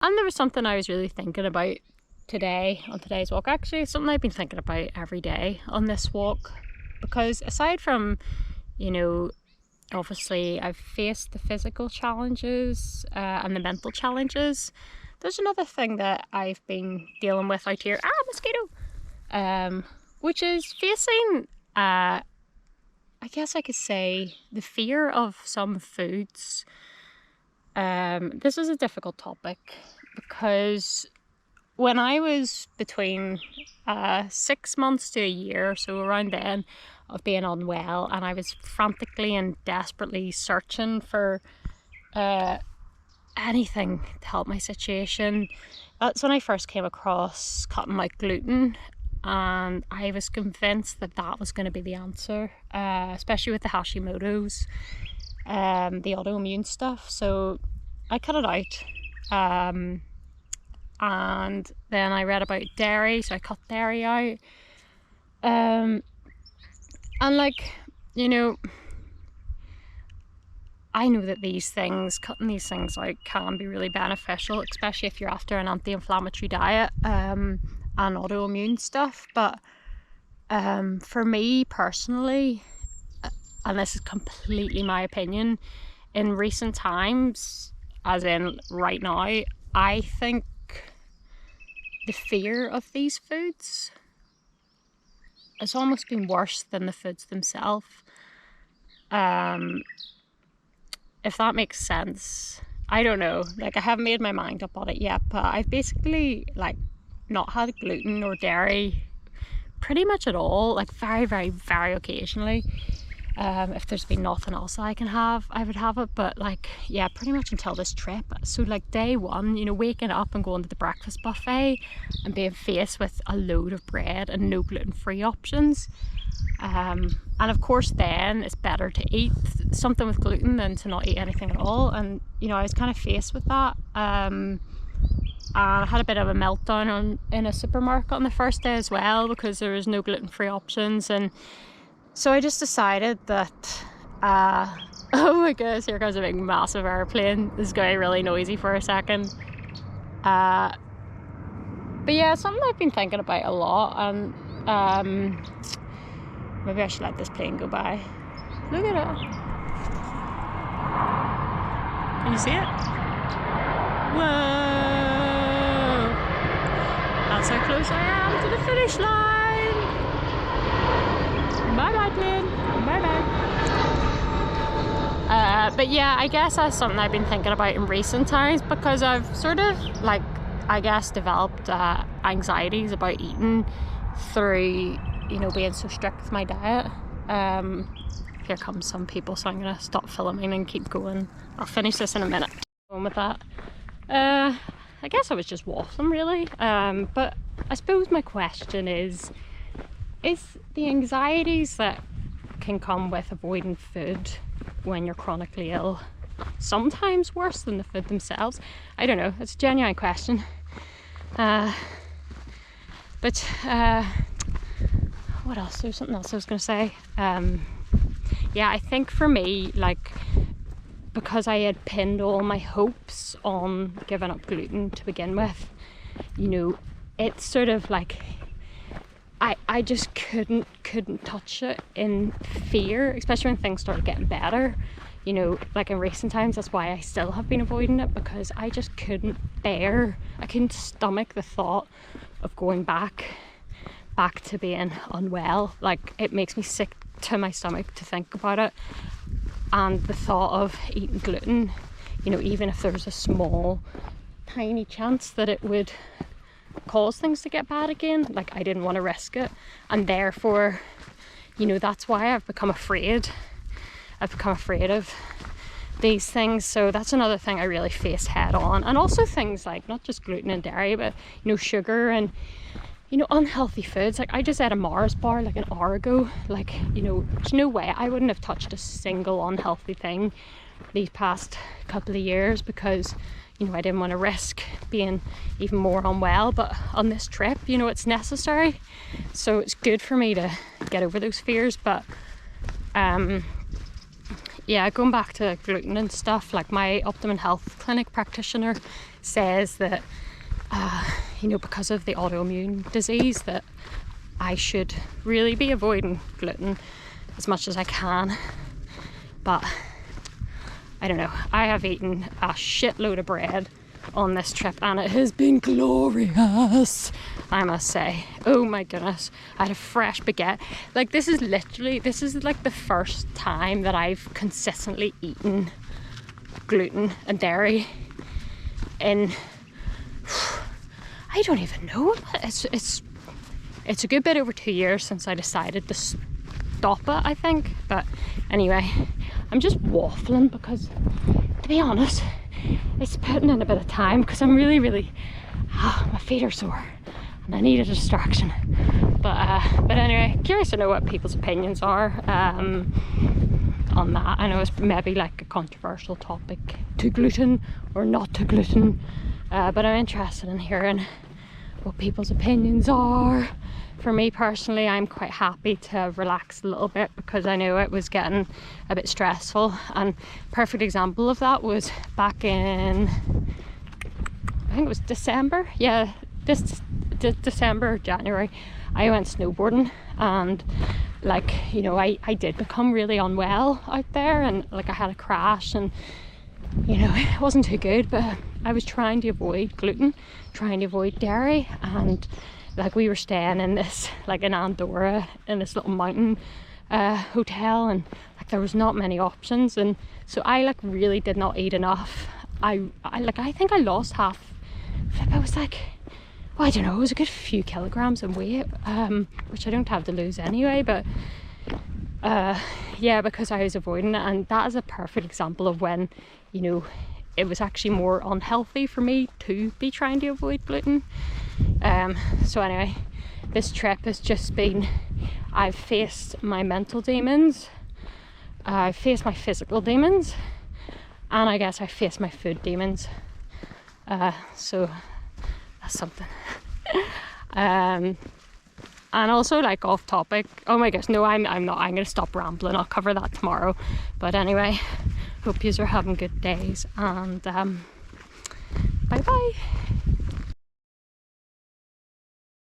And there was something I was really thinking about today on today's walk. Actually, something I've been thinking about every day on this walk, because aside from, you know, obviously I've faced the physical challenges and the mental challenges, there's another thing that I've been dealing with out here, mosquito, which is facing, I guess I could say, the fear of some foods. This is a difficult topic because when I was between 6 months to a year, so around then, of being unwell, and I was frantically and desperately searching for anything to help my situation, that's when I first came across cutting out gluten, and I was convinced that that was going to be the answer, especially with the Hashimoto's, the autoimmune stuff. So I cut it out, and then I read about dairy, so I cut dairy out, and like, you know, I know that cutting these things out can be really beneficial, especially if you're after an anti-inflammatory diet and autoimmune stuff. But for me personally, and this is completely my opinion, in recent times, as in right now, I think the fear of these foods has almost been worse than the foods themselves. If that makes sense. I don't know, like, I haven't made my mind up on it yet, but I've basically like not had gluten or dairy pretty much at all, like very, very, very occasionally. If there's been nothing else I can have, I would have it, but like, yeah, pretty much until this trip. So like day one, you know, waking up and going to the breakfast buffet and being faced with a load of bread and no gluten-free options, and of course then it's better to eat something with gluten than to not eat anything at all. And you know, I was kind of faced with that, and I had a bit of a meltdown in a supermarket on the first day as well, because there was no gluten-free options. And so I just decided that, oh my goodness, here comes a big massive airplane. This is going to be really noisy for a second. But yeah, it's something I've been thinking about a lot, and maybe I should let this plane go by. Look at it. Can you see it? Whoa! That's how close I am to the finish line. Bye-bye, plane. Bye-bye. But yeah, I guess that's something I've been thinking about in recent times, because I've sort of, like, I guess developed anxieties about eating through, you know, being so strict with my diet. Here comes some people, so I'm gonna stop filming and keep going. I'll finish this in a minute. Going with that. I guess I was just waffling really. But I suppose my question is the anxieties that can come with avoiding food when you're chronically ill sometimes worse than the food themselves? I don't know, it's a genuine question. But what else? There's something else I was going to say. Yeah, I think for me, like, because I had pinned all my hopes on giving up gluten to begin with, you know, it's sort of like I just couldn't touch it in fear, especially when things started getting better. You know, like in recent times, that's why I still have been avoiding it, because I just couldn't stomach the thought of going back to being unwell. Like, it makes me sick to my stomach to think about it. And the thought of eating gluten, you know, even if there's a small tiny chance that it would cause things to get bad again, like, I didn't want to risk it. And therefore, you know, that's why I've become afraid of these things. So that's another thing I really face head on. And also things like not just gluten and dairy, but, you know, sugar and, you know, unhealthy foods. Like, I just ate a Mars bar like an hour ago. Like, you know, there's no way I wouldn't have touched a single unhealthy thing these past couple of years, because, you know, I didn't want to risk being even more unwell. But on this trip, you know, it's necessary. So it's good for me to get over those fears. But yeah, going back to gluten and stuff, like my Optimum Health Clinic practitioner says that, you know, because of the autoimmune disease, that I should really be avoiding gluten as much as I can. But I don't know, I have eaten a shitload of bread on this trip and it has been glorious, I must say. Oh my goodness, I had a fresh baguette. Like this is like the first time that I've consistently eaten gluten and dairy in, I don't even know, it's a good bit over 2 years since I decided to stop it, I think. But anyway, I'm just waffling because, to be honest, it's putting in a bit of time because I'm really my feet are sore and I need a distraction. But anyway, curious to know what people's opinions are on that. I know it's maybe like a controversial topic, to gluten or not to gluten, but I'm interested in hearing what people's opinions are. For me personally, I'm quite happy to relax a little bit because I knew it was getting a bit stressful, and perfect example of that was back in, I think it was December, yeah, this December, January, I went snowboarding, and like, you know, I did become really unwell out there, and like I had a crash, and you know, it wasn't too good, but I was trying to avoid gluten, trying to avoid dairy, and like we were staying in this, like in Andorra, in this little mountain hotel, and like there was not many options, and so I like really did not eat enough. I think I lost half, I was like, well, I don't know, it was a good few kilograms in weight, which I don't have to lose anyway, but yeah, because I was avoiding it. And that is a perfect example of when, you know, it was actually more unhealthy for me to be trying to avoid gluten. So anyway, this trip has just been, I've faced my mental demons, I've faced my physical demons, and I guess I faced my food demons. So that's something. And also, like, off topic, oh my gosh, no, I'm not, I'm gonna stop rambling, I'll cover that tomorrow. But anyway, hope yous are having good days, and bye bye.